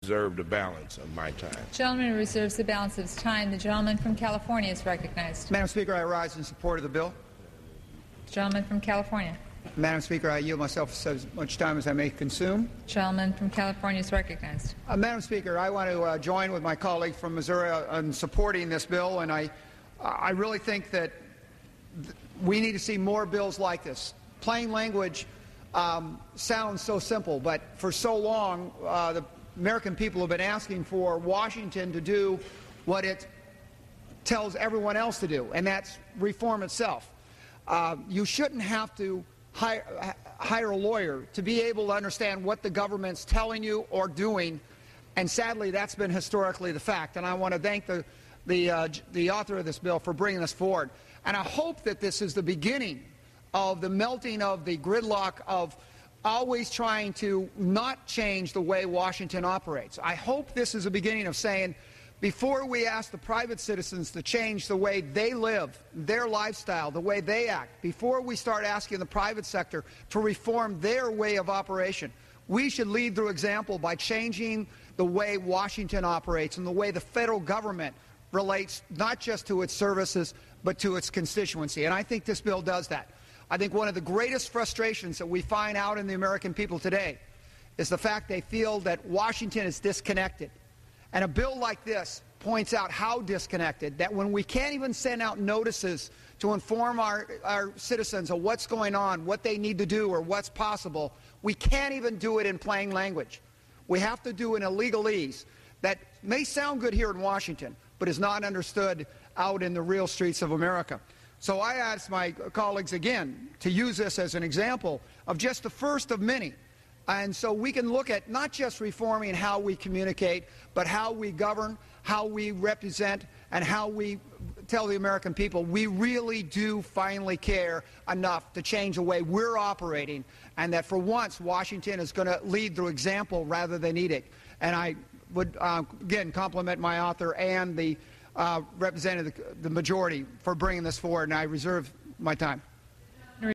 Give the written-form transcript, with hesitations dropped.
reserve the balance of my time. The gentleman who reserves the balance of his time. The gentleman from California is recognized. Madam Speaker, I rise in support of the bill. The gentleman from California. Madam Speaker, I yield myself as much time as I may consume. The gentleman from California is recognized. Madam Speaker, I want to join with my colleague from Missouri on supporting this bill, and I really think that we need to see more bills like this. Plain language sounds so simple, but for so long the American people have been asking for Washington to do what it tells everyone else to do, and that's reform itself. You shouldn't have to hire a lawyer to be able to understand what the government's telling you or doing, and sadly that's been historically the fact. And I want to thank the author of this bill for bringing this forward. And I hope that this is the beginning of the melting of the gridlock of always trying to not change the way Washington operates. I hope this is the beginning of saying, before we ask the private citizens to change the way they live, their lifestyle, the way they act, before we start asking the private sector to reform their way of operation, we should lead through example by changing the way Washington operates and the way the federal government relates not just to its services but to its constituency. And I think this bill does that. I think one of the greatest frustrations that we find out in the American people today is the fact they feel that Washington is disconnected. And a bill like this points out how disconnected, that when we can't even send out notices to inform our citizens of what's going on, what they need to do, or what's possible, we can't even do it in plain language. We have to do it in a legalese that may sound good here in Washington, but is not understood out in the real streets of America. So I ask my colleagues again to use this as an example of just the first of many. And so we can look at not just reforming how we communicate, but how we govern, how we represent, and how we tell the American people we really do finally care enough to change the way we're operating, and that for once Washington is going to lead through example rather than edict. And I would, again, compliment my author and the representative, the majority, for bringing this forward, and I reserve my time.